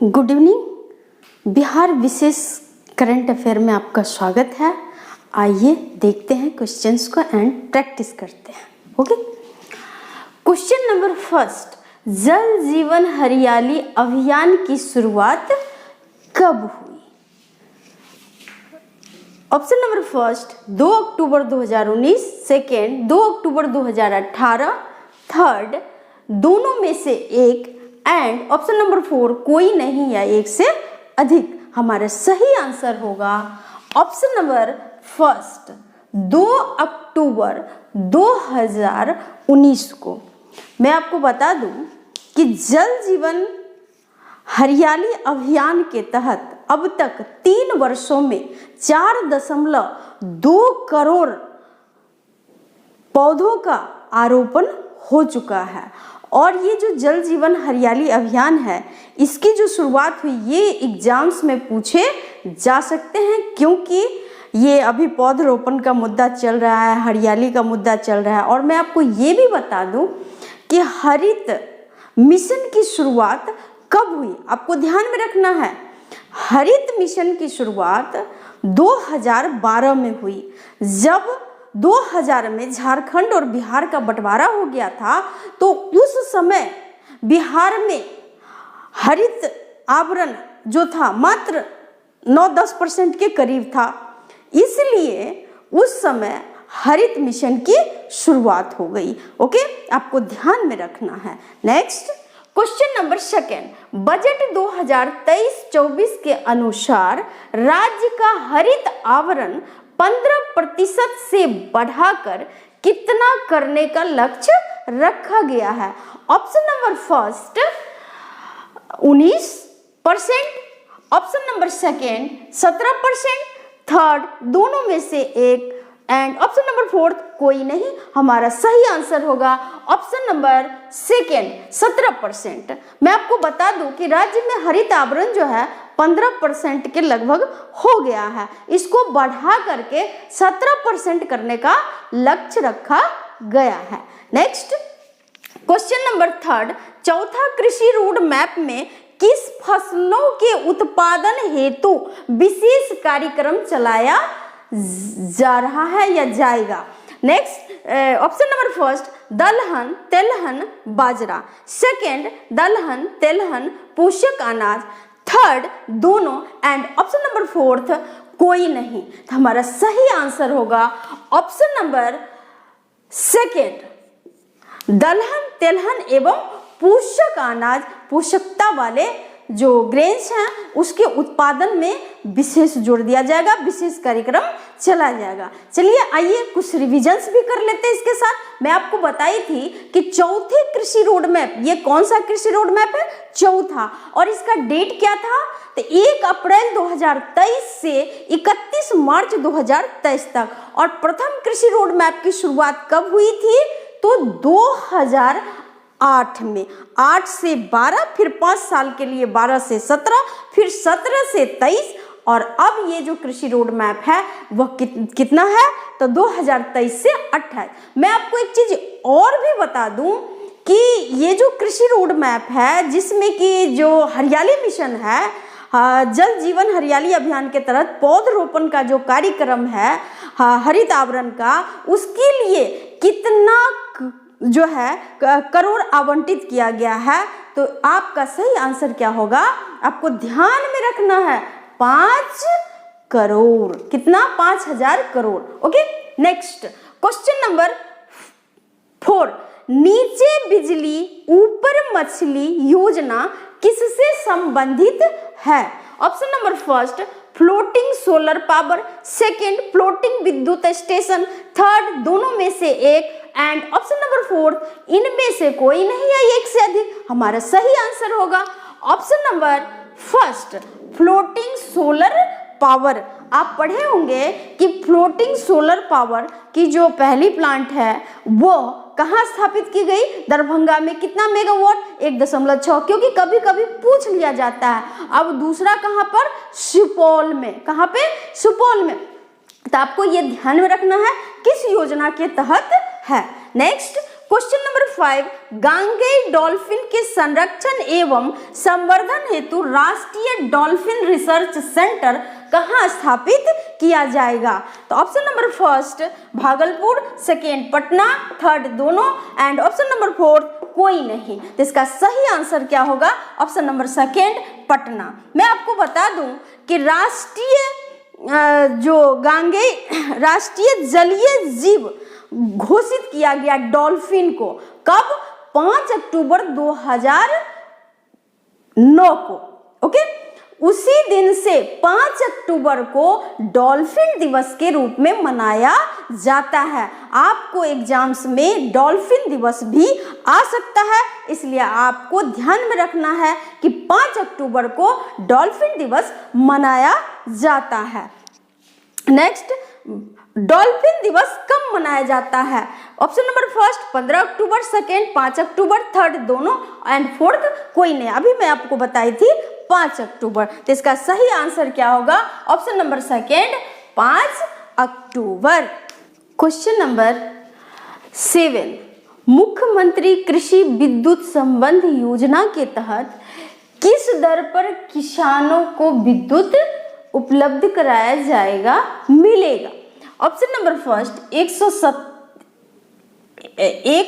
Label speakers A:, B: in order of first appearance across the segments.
A: Good evening. Bihar विशेष current affair में आपका स्वागत है। आइए देखते हैं क्वेश्चंस को एंड प्रैक्टिस करते हैं। ओके, क्वेश्चन नंबर फर्स्ट, जल जीवन हरियाली अभियान की शुरुआत कब हुई? ऑप्शन नंबर फर्स्ट 2 अक्टूबर 2019, सेकेंड 2 अक्टूबर 2018, थर्ड दोनों में से एक, एंड ऑप्शन नंबर 4 कोई नहीं या एक से अधिक। हमारा सही आंसर होगा ऑप्शन नंबर फर्स्ट 2 अक्टूबर 2019 को। मैं आपको बता दूं कि जल जीवन हरियाली अभियान के तहत अब तक 3 वर्षों में 4.2 करोड़ पौधों का आरोपण हो चुका है। और ये जो जल जीवन हरियाली अभियान है, इसकी जो शुरुआत हुई ये एग्जाम्स में पूछे जा सकते हैं, क्योंकि ये अभी पौधरोपण का मुद्दा चल रहा है, हरियाली का मुद्दा चल रहा है। और मैं आपको ये भी बता दूं कि हरित मिशन की शुरुआत कब हुई, आपको ध्यान में रखना है। हरित मिशन की शुरुआत 2012 में हुई। जब 2000 में झारखंड और बिहार का बंटवारा हो गया था, तो उस समय बिहार में हरित आवरण जो था मात्र 9-10% के करीब था। इसलिए उस समय हरित मिशन की शुरुआत हो गई। ओके, आपको ध्यान में रखना है। Next question number second, budget 2023-24 के अनुसार राज्य का हरित आवरण 15% से बढ़ाकर कितना करने का लक्ष्य रखा गया है? Option number first 19%, option number second 17%, third दोनों में से एक, एंड ऑप्शन नंबर फोर्थ कोई नहीं। हमारा सही आंसर होगा ऑप्शन नंबर सेकेंड 17%। मैं आपको बता दूं कि राज्य में हरित आवरण जो है 15% के लगभग हो गया है। इसको बढ़ा करके 17% करने का लक्ष्य रखा गया है। नेक्स्ट क्वेश्चन नंबर थर्ड, चौथा कृषि रोड मैप में किस फसलों के उत्पादन हेतु विशेष कार्यक्रम चलाया जा रहा है या जाएगा? नेक्स्ट ऑप्शन नंबर फर्स्ट दलहन, तेलहन, बाजरा, सेकेंड दलहन, तेलहन, पोषक अनाज, थर्ड दोनों, एंड ऑप्शन नंबर फोर्थ कोई नहीं। तो हमारा सही आंसर होगा ऑप्शन नंबर सेकेंड दलहन, तेलहन एवं पोषक अनाज, पोषकता वाले जो ग्रेन्स हैं उसके उत्पादन में विशेष जोर दिया जाएगा, विशेष कार्यक्रम चला जाएगा। चलिए आइए कुछ रिविजन्स भी कर लेते हैं इसके साथ। मैं आपको बताई थी कि चौथे कृषि रोड मैप, ये कौन सा कृषि रोड मैप है? चौथा। और इसका डेट क्या था? तो 1 अप्रैल 2023 से 31 मार्च 2023 तक। और प्रथम कृषि रोड मैप की शुरुआत कब हुई थी? तो 2008 में। 8 से 12, फिर 5 साल के लिए 12 से 17, फिर 17 से 23, और अब ये जो कृषि रोड मैप है वह कितना है? तो 2023 से 28। मैं आपको एक चीज और भी बता दूं कि ये जो कृषि रोड मैप है, जिसमें कि जो हरियाली मिशन है, जल जीवन हरियाली अभियान के तहत पौधरोपण का जो कार्यक्रम है हरित आवरण का, उसके लिए कितना जो है करोड़ आवंटित किया गया है? तो आपका सही आंसर क्या होगा? आपको ध्यान में रखना है 5 करोड़। कितना? 5000 crore. Okay, next question number 4, नीचे बिजली ऊपर मछली योजना किससे संबंधित है? Option number first floating solar power, second floating विद्युत स्टेशन, थर्ड दोनों में से एक, एंड ऑप्शन नंबर फोर्थ इनमें से कोई नहीं है एक से अधिक। हमारा सही आंसर होगा option number first floating solar power. आप पढ़े होंगे कि फ्लोटिंग सोलर पावर की जो पहली प्लांट है वो कहाँ स्थापित की गई? दरभंगा में। कितना मेगावाट? 1.6, क्योंकि कभी कभी पूछ लिया जाता है। अब दूसरा कहाँ पर? सुपौल में। कहाँ पे? सुपौल में। तो आपको ये ध्यान में रखना है किस योजना के तहत है। नेक्स्ट क्वेश्चन नंबर 5, गांगेय डॉल्फिन के संरक्षण एवं संवर्धन हेतु राष्ट्रीय डॉल्फिन रिसर्च सेंटर कहाँ स्थापित किया जाएगा? तो option number first Bhagalpur, second Patna, third दोनों एंड ऑप्शन नंबर फोर्थ कोई नहीं। तो इसका सही आंसर क्या होगा? Option number second Patna. मैं आपको बता दूं कि राष्ट्रीय जलीय जीव घोषित किया गया डॉल्फिन को कब? 5 अक्टूबर 2009 को। ओके, उसी दिन से 5 अक्टूबर को डॉल्फिन दिवस के रूप में मनाया जाता है। आपको एग्जाम्स में डॉल्फिन दिवस भी आ सकता है, इसलिए आपको ध्यान में रखना है कि 5 अक्टूबर को डॉल्फिन दिवस मनाया जाता है। नेक्स्ट, डॉल्फिन दिवस कब मनाया जाता है? ऑप्शन नंबर फर्स्ट 15 अक्टूबर, सेकेंड 5 अक्टूबर, थर्ड दोनों एंड फोर्थ कोई नहीं। अभी मैं आपको बताई थी 5 अक्टूबर। तो इसका सही आंसर क्या होगा? ऑप्शन नंबर सेकेंड 5 अक्टूबर। क्वेश्चन नंबर 7, मुख्यमंत्री कृषि विद्युत संबंध योजना के तहत किस दर पर किसानों को विद्युत उपलब्ध कराया जाएगा, मिलेगा? ऑप्शन नंबर फर्स्ट 1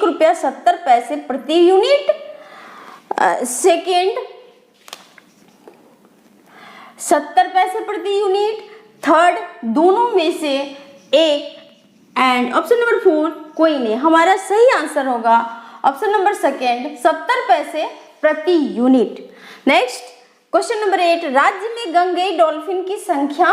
A: रुपया 70 पैसे प्रति यूनिट, सेकेंड 70 पैसे प्रति यूनिट, थर्ड दोनों में से एक एंड ऑप्शन नंबर 4 कोई नहीं। हमारा सही आंसर होगा ऑप्शन नंबर सेकेंड 70 पैसे प्रति यूनिट। नेक्स्ट क्वेश्चन नंबर 8, राज्य में गंगेय डॉल्फिन की संख्या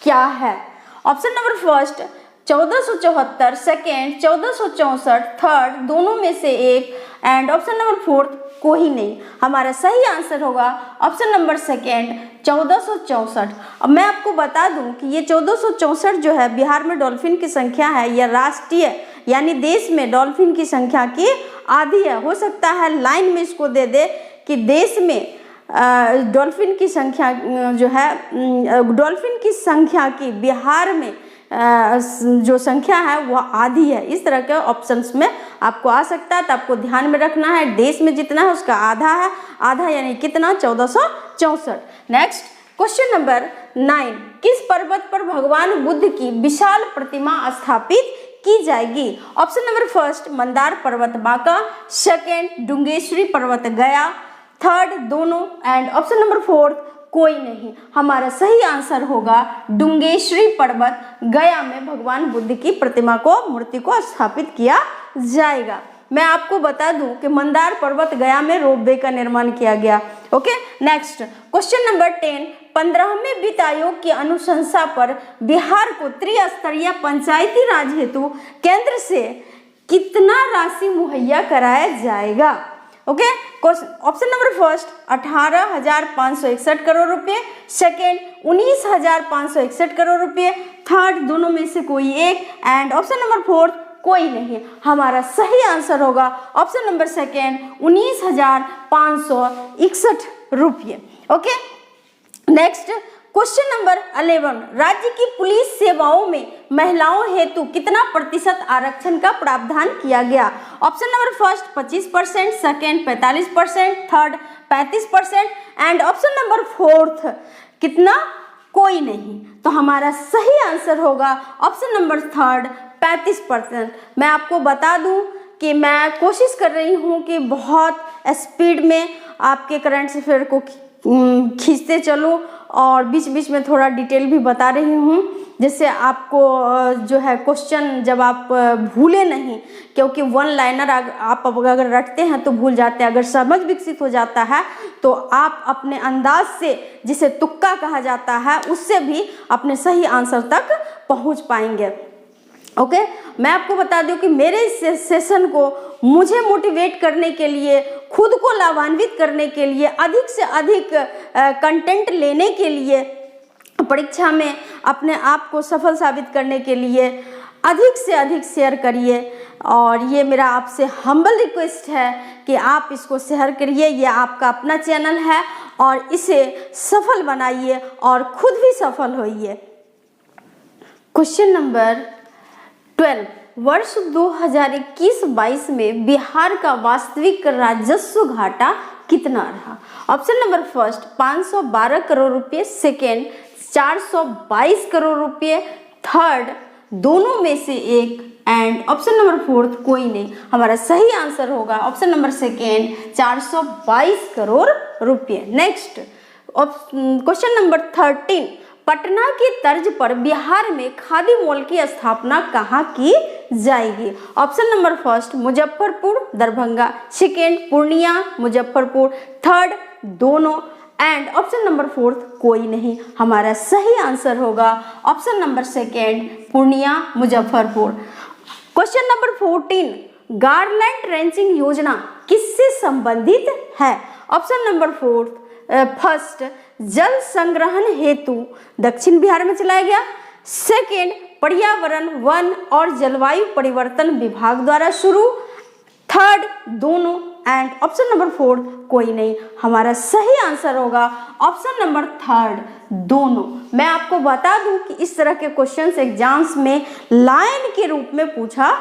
A: क्या है? Option number first 1474, second 1464, third दोनों में से एक एंड ऑप्शन नंबर फोर्थ कोई नहीं। हमारा सही आंसर होगा ऑप्शन नंबर सेकेंड 1464। अब मैं आपको बता दूं कि ये 1464 जो है बिहार में डॉल्फिन की संख्या है, यह राष्ट्रीय यानी देश में डॉल्फिन की संख्या की आधी है। हो सकता है लाइन में इसको दे दे कि देश में डॉल्फिन की संख्या जो है डॉल्फिन की संख्या की बिहार में जो संख्या है वह आधी है। इस तरह के ऑप्शंस में आपको आ सकता है, तो आपको ध्यान में रखना है देश में जितना है उसका आधा है, आधा यानी कितना? 1464। नेक्स्ट क्वेश्चन नंबर 9, किस पर्वत पर भगवान बुद्ध की विशाल प्रतिमा स्थापित की जाएगी? ऑप्शन नंबर फर्स्ट मंदार पर्वत बांका, सेकेंड डुंगेश्वरी पर्वत गया, थर्ड दोनों एंड ऑप्शन नंबर फोर्थ कोई नहीं। हमारा सही आंसर होगा डुंगेश्वरी पर्वत गया में भगवान बुद्ध की प्रतिमा को मूर्ति को स्थापित किया जाएगा। मैं आपको बता दूं कि मंदार पर्वत गया में रोपवे का निर्माण किया गया। ओके, नेक्स्ट क्वेश्चन नंबर 10, 15वें वित्त आयोग की अनुशंसा पर बिहार को त्रिस्तरीय पंचायती राज हेतु केंद्र से कितना राशि मुहैया कराया जाएगा? Okay, option number first 18,561 crore रुपए, सेकेंड 19,561 करोड़ रुपए, थर्ड दोनों में से कोई एक एंड ऑप्शन नंबर फोर्थ कोई नहीं। हमारा सही आंसर होगा ऑप्शन नंबर सेकेंड 19,561 रुपये। ओके, नेक्स्ट क्वेश्चन नंबर 11, राज्य की पुलिस सेवाओं में महिलाओं हेतु कितना प्रतिशत आरक्षण का प्रावधान किया गया? Option number first 25%, second 45%, third 35% and option number fourth कितना? कोई नहीं। तो हमारा सही आंसर होगा ऑप्शन नंबर थर्ड 35%। मैं आपको बता दूं कि मैं कोशिश कर रही हूं कि बहुत स्पीड में आपके करंट अफेयर को खींचते चलो और बीच बीच में थोड़ा डिटेल भी बता रही हूँ, जिससे आपको जो है क्वेश्चन जब आप भूले नहीं, क्योंकि वन लाइनर आप अगर रटते हैं तो भूल जाते हैं। अगर समझ विकसित हो जाता है तो आप अपने अंदाज से, जिसे तुक्का कहा जाता है, उससे भी अपने सही आंसर तक पहुँच पाएंगे। ओके, मैं आपको बता दूं कि मेरे इस सेशन को मुझे मोटिवेट करने के लिए, खुद को लाभान्वित करने के लिए, अधिक से अधिक कंटेंट लेने के लिए, परीक्षा में अपने आप को सफल साबित करने के लिए अधिक से अधिक शेयर करिए। और ये मेरा आपसे हम्बल रिक्वेस्ट है कि आप इसको शेयर करिए। ये आपका अपना चैनल है और इसे सफल बनाइए और खुद भी सफल होइए। क्वेश्चन नंबर 12, वर्ष 2021-22 में बिहार का वास्तविक राजस्व घाटा कितना रहा? ऑप्शन नंबर फर्स्ट 512 करोड़ रुपए, सेकेंड 422 करोड़ रुपए, थर्ड दोनों में से एक, एंड ऑप्शन नंबर फोर्थ कोई नहीं। हमारा सही आंसर होगा ऑप्शन नंबर सेकेंड 422 करोड़ रुपए। नेक्स्ट क्वेश्चन नंबर 13, पटना की तर्ज पर बिहार में खादी मॉल की स्थापना कहाँ की जाएगी? Option number first Muzaffarpur Darbhanga, second Purnia Muzaffarpur, third दोनों, एंड ऑप्शन नंबर फोर्थ कोई नहीं। हमारा सही आंसर होगा option number second Purnia Muzaffarpur. Question number 14, garland trenching योजना किससे संबंधित है? ऑप्शन नंबर फर्स्ट जल संग्रहण हेतु दक्षिण बिहार में चलाया गया, सेकेंड पर्यावरण वन और जलवायु परिवर्तन विभाग द्वारा शुरू, थर्ड दोनों, एंड ऑप्शन नंबर फोर्थ कोई नहीं। हमारा सही आंसर होगा ऑप्शन नंबर थर्ड दोनों। मैं आपको बता दूं कि इस तरह के क्वेश्चंस एग्जाम्स में लाइन के रूप में पूछा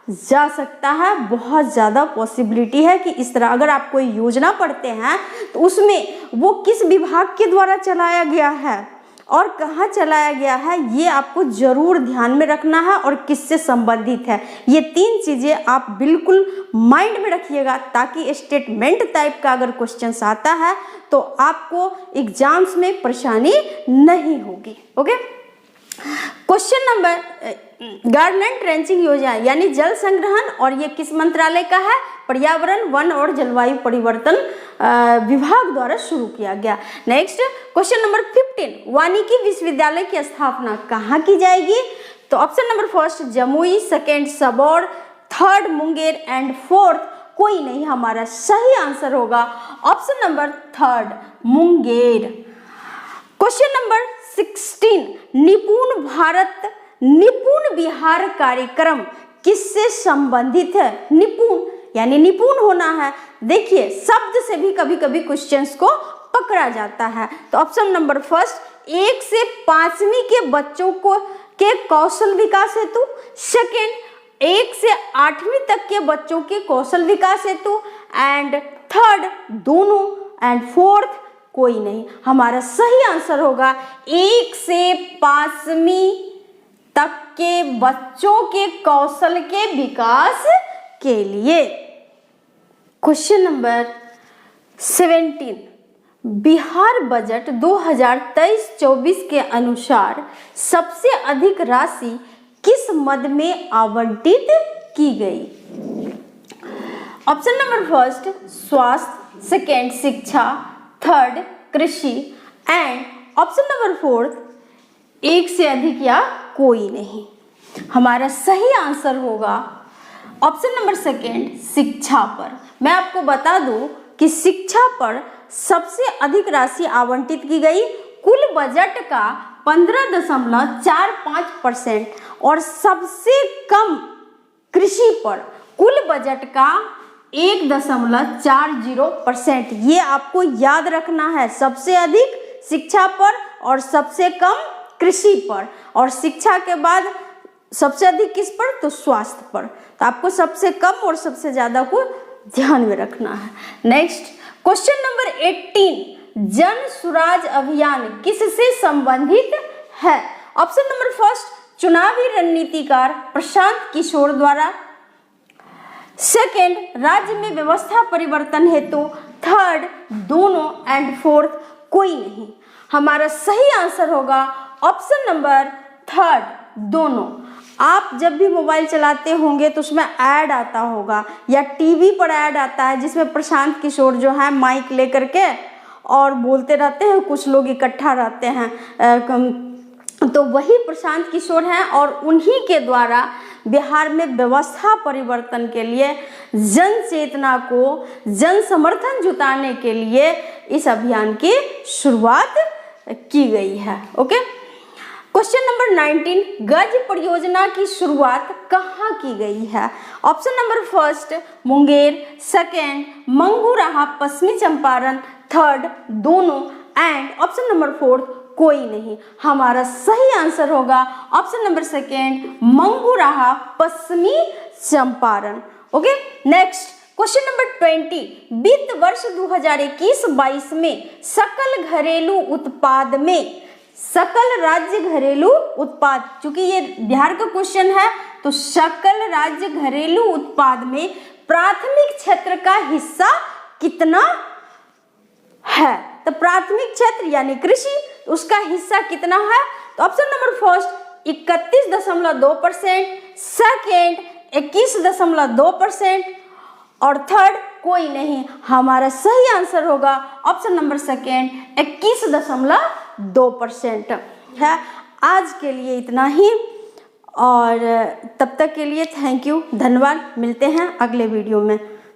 A: जा सकता है। बहुत ज़्यादा पॉसिबिलिटी है कि इस तरह अगर आप कोई योजना पढ़ते हैं तो उसमें वो किस विभाग के द्वारा चलाया गया है और कहाँ चलाया गया है ये आपको जरूर ध्यान में रखना है और किससे संबंधित है। ये तीन चीज़ें आप बिल्कुल माइंड में रखिएगा ताकि स्टेटमेंट टाइप का अगर क्वेश्चन आता है तो आपको एग्जाम्स में परेशानी नहीं होगी। Okay, question number garland trenching योजना यानी जल संग्रहण, और ये किस मंत्रालय का है? पर्यावरण वन और जलवायु परिवर्तन विभाग द्वारा शुरू किया गया। नेक्स्ट क्वेश्चन नंबर 15, वानिकी विश्वविद्यालय की स्थापना कहाँ की जाएगी? तो option number first Jamui, second Sabour, third Munger, and fourth कोई नहीं। हमारा सही आंसर होगा option number third Munger. Question number 16, निपुण भारत निपुण बिहार कार्यक्रम किससे संबंधित है? निपुण यानी निपुण होना है। देखिए शब्द से भी कभी कभी क्वेश्चंस को पकड़ा जाता है। तो ऑप्शन नंबर फर्स्ट 1 से 5वीं के बच्चों को के कौशल विकास हेतु, सेकेंड 1 से 8वीं तक के बच्चों के कौशल विकास हेतु, एंड थर्ड दोनों, एंड फोर्थ कोई नहीं। हमारा सही आंसर होगा 1 से 5वीं तक के बच्चों के कौशल के विकास के लिए। क्वेश्चन नंबर 17, बिहार बजट 2023-24 के अनुसार सबसे अधिक राशि किस मद में आवंटित की गई? ऑप्शन नंबर फर्स्ट स्वास्थ्य, सेकेंड शिक्षा, थर्ड कृषि, एंड ऑप्शन नंबर फोर्थ एक से अधिक या कोई नहीं। हमारा सही आंसर होगा ऑप्शन नंबर सेकेंड शिक्षा पर। मैं आपको बता दूं कि शिक्षा पर सबसे अधिक राशि आवंटित की गई, कुल बजट का 15.45% और सबसे कम कृषि पर कुल बजट का 1.40%। ये आपको याद रखना है, सबसे अधिक शिक्षा पर और सबसे कम कृषि पर, और शिक्षा के बाद सबसे अधिक किस पर? तो स्वास्थ्य पर। तो आपको सबसे कम और सबसे ज्यादा को ध्यान में रखना है। नेक्स्ट क्वेश्चन नंबर 18, जन स्वराज अभियान किससे संबंधित है? ऑप्शन नंबर फर्स्ट चुनावी रणनीतिकार प्रशांत किशोर द्वारा, सेकेंड राज्य में व्यवस्था परिवर्तन हेतु, थर्ड दोनों, एंड फोर्थ कोई नहीं। हमारा सही आंसर होगा ऑप्शन नंबर थर्ड दोनों। आप जब भी मोबाइल चलाते होंगे तो उसमें ऐड आता होगा या टीवी पर ऐड आता है जिसमें प्रशांत किशोर जो है माइक लेकर के और बोलते रहते हैं, कुछ लोग इकट्ठा रहते हैं, तो वही प्रशांत किशोर हैं और उन्हीं के द्वारा बिहार में व्यवस्था परिवर्तन के लिए जन चेतना को जन समर्थन जुटाने के लिए इस अभियान की शुरुआत की गई है। ओके, क्वेश्चन नंबर 19, गज परियोजना की शुरुआत कहाँ की गई है? Option number first Munger, second Manguraha पश्चिमी चंपारण, थर्ड दोनों, एंड ऑप्शन नंबर फोर्थ कोई नहीं। हमारा सही आंसर होगा ऑप्शन नंबर सेकेंड, मंगूराहा, पश्चिमी Champaran. Okay, next question number 20, वित्त वर्ष 2021-22 में सकल घरेलू उत्पाद में, सकल राज्य घरेलू उत्पाद, चूंकि ये बिहार का क्वेश्चन है तो सकल राज्य घरेलू उत्पाद में प्राथमिक क्षेत्र का हिस्सा कितना है? तो प्राथमिक क्षेत्र यानी कृषि, उसका हिस्सा कितना है? तो ऑप्शन नंबर फर्स्ट 31.2%, सेकेंड 21.2% और थर्ड कोई नहीं। हमारा सही आंसर होगा ऑप्शन नंबर सेकेंड 21.2% है। आज के लिए इतना ही और तब तक के लिए थैंक यू, धन्यवाद। मिलते हैं अगले वीडियो में।